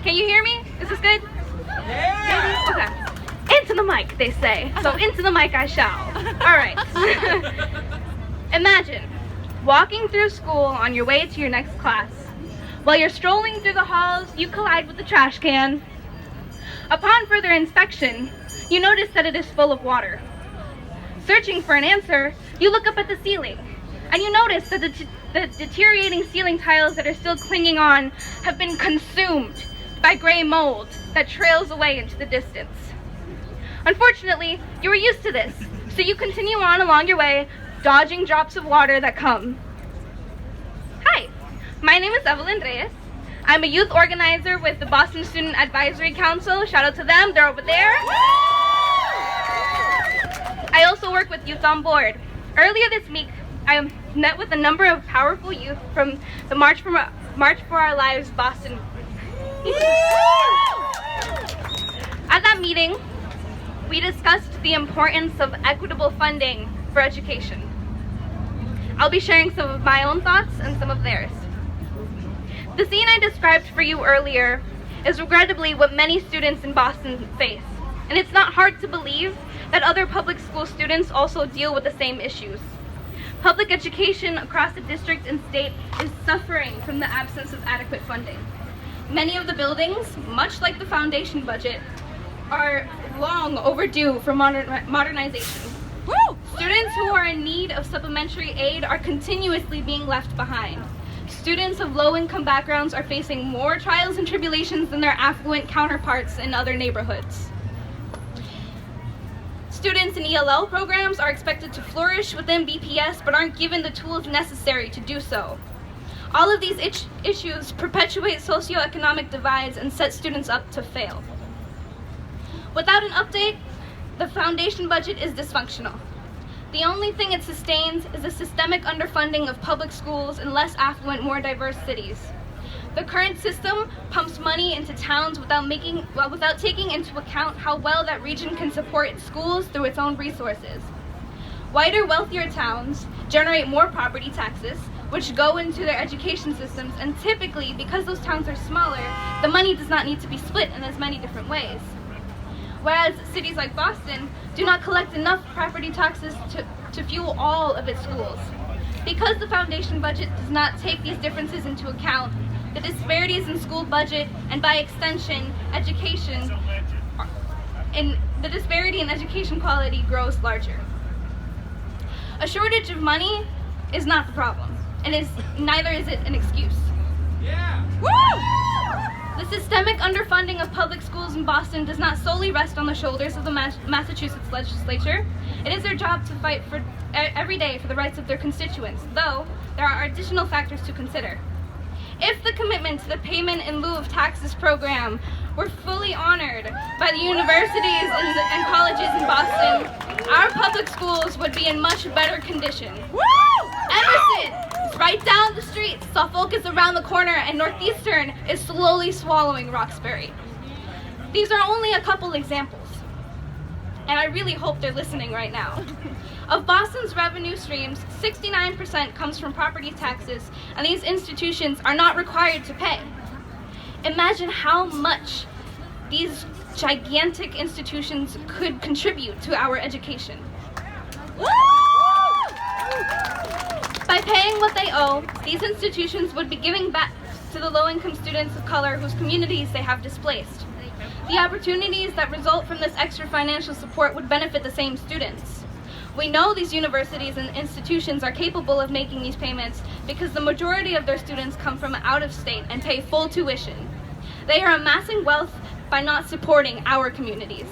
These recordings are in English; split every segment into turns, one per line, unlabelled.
Can you hear me? Is this good?
Yeah!
Okay. Into the mic, they say. So into the mic I shall. All right. Imagine walking through school on your way to your next class. While you're strolling through the halls, you collide with the trash can. Upon further inspection, you notice that it is full of water. Searching for an answer, you look up at the ceiling, and you notice that the deteriorating ceiling tiles that are still clinging on have been consumed by gray mold that trails away into the distance. Unfortunately, you are used to this, so you continue on along your way, dodging drops of water that come. Hi, my name is Evelyn Reyes. I'm a youth organizer with the Boston Student Advisory Council. Shout out to them, they're over there. I also work with Youth on Board. Earlier this week, I met with a number of powerful youth from the March for Our Lives Boston. At that meeting, we discussed the importance of equitable funding for education. I'll be sharing some of my own thoughts and some of theirs. The scene I described for you earlier is regrettably what many students in Boston face, and it's not hard to believe that other public school students also deal with the same issues. Public education across the district and state is suffering from the absence of adequate funding. Many of the buildings, much like the foundation budget, are long overdue for modernization. Students who are in need of supplementary aid are continuously being left behind. Students of low-income backgrounds are facing more trials and tribulations than their affluent counterparts in other neighborhoods. Students in ELL programs are expected to flourish within BPS but aren't given the tools necessary to do so. All of these issues perpetuate socioeconomic divides and set students up to fail. Without an update, the foundation budget is dysfunctional. The only thing it sustains is a systemic underfunding of public schools in less affluent, more diverse cities. The current system pumps money into towns without taking into account how well that region can support its schools through its own resources. Wider, wealthier towns generate more property taxes, which go into their education systems, and typically, because those towns are smaller, the money does not need to be split in as many different ways. Whereas cities like Boston do not collect enough property taxes to fuel all of its schools. Because the foundation budget does not take these differences into account, the disparities in school budget, and by extension, education, and the disparity in education quality grows larger. A shortage of money is not the problem, and neither is it an excuse.
Yeah!
Woo! The systemic underfunding of public schools in Boston does not solely rest on the shoulders of the Massachusetts legislature. It is their job to fight every day for the rights of their constituents, though there are additional factors to consider. If the commitment to the payment in lieu of taxes program were fully honored by the universities and colleges in Boston, our public schools would be in much better condition. Emerson is right down the street, Suffolk is around the corner, and Northeastern is slowly swallowing Roxbury. These are only a couple examples, and I really hope they're listening right now. Of Boston's revenue streams, 69% comes from property taxes, and these institutions are not required to pay. Imagine how much these gigantic institutions could contribute to our education. By paying what they owe, these institutions would be giving back to the low-income students of color whose communities they have displaced. The opportunities that result from this extra financial support would benefit the same students. We know these universities and institutions are capable of making these payments because the majority of their students come from out of state and pay full tuition. They are amassing wealth by not supporting our communities.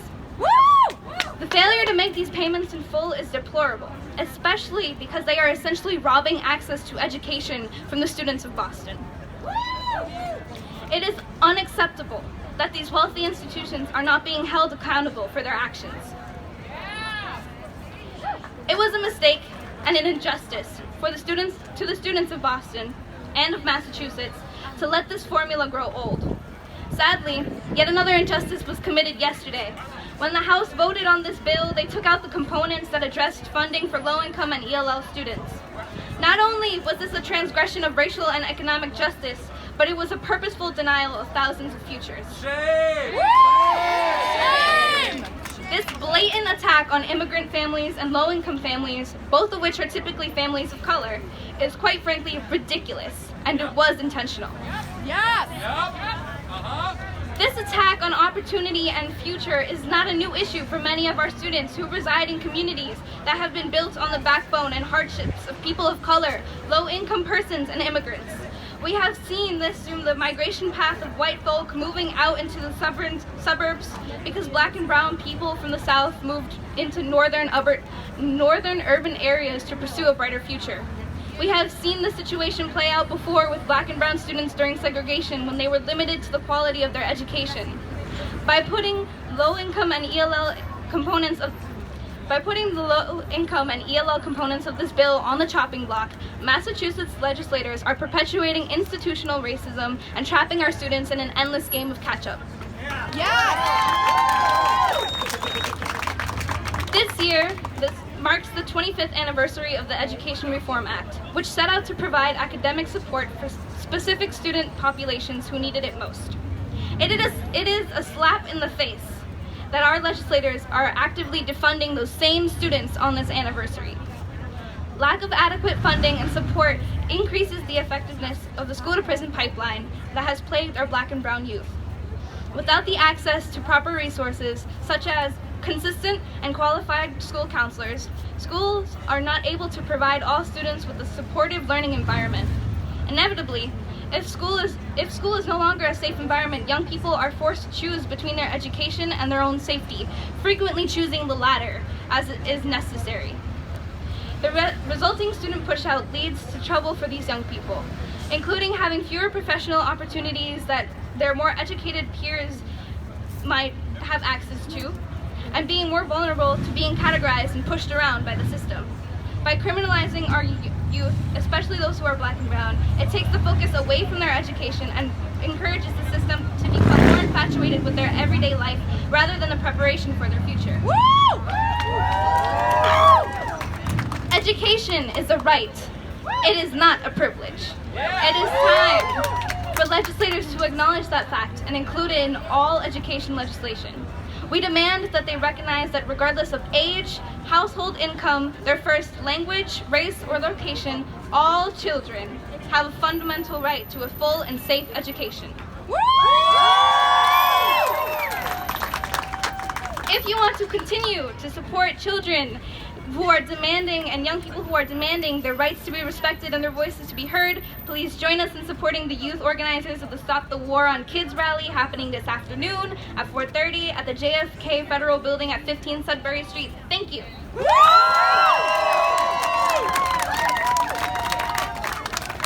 The failure to make these payments in full is deplorable, especially because they are essentially robbing access to education from the students of Boston. It is unacceptable that these wealthy institutions are not being held accountable for their actions. It was a mistake and an injustice to the students of Boston and of Massachusetts to let this formula grow old. Sadly, yet another injustice was committed yesterday. When the House voted on this bill, they took out the components that addressed funding for low-income and ELL students. Not only was this a transgression of racial and economic justice, but it was a purposeful denial of thousands of futures.
Shame!
This blatant attack on immigrant families and low-income families, both of which are typically families of color, is quite frankly ridiculous, and it was intentional.
Yep.
This attack on opportunity and future is not a new issue for many of our students who reside in communities that have been built on the backbone and hardships of people of color, low-income persons, and immigrants. We have seen this through the migration path of white folk moving out into the suburbs because black and brown people from the South moved into northern urban areas to pursue a brighter future. We have seen the situation play out before with black and brown students during segregation when they were limited to the quality of their education. By putting low-income and ELL components of this bill on the chopping block, Massachusetts legislators are perpetuating institutional racism and trapping our students in an endless game of catch-up. This year, this marks the 25th anniversary of the Education Reform Act, which set out to provide academic support for specific student populations who needed it most. It is a slap in the face that our legislators are actively defunding those same students on this anniversary. Lack of adequate funding and support increases the effectiveness of the school-to-prison pipeline that has plagued our black and brown youth. Without the access to proper resources, such as consistent and qualified school counselors, schools are not able to provide all students with a supportive learning environment. Inevitably, if school is no longer a safe environment, young people are forced to choose between their education and their own safety, frequently choosing the latter as it is necessary. The resulting student push-out leads to trouble for these young people, including having fewer professional opportunities that their more educated peers might have access to, and being more vulnerable to being categorized and pushed around by the system. By criminalizing our youth, especially those who are black and brown, it takes the focus away from their education and encourages the system to become more infatuated with their everyday life rather than the preparation for their future. Education is a right. It is not a privilege. It is time for legislators to acknowledge that fact and include it in all education legislation. We demand that they recognize that regardless of age, household income, their first language, race, or location, all children have a fundamental right to a full and safe education. If you want to continue to support children who are demanding and young people who are demanding their rights to be respected and their voices to be heard, please join us in supporting the youth organizers of the Stop the War on Kids rally happening this afternoon at 4:30 at the JFK Federal Building at 15 Sudbury Street. Thank you.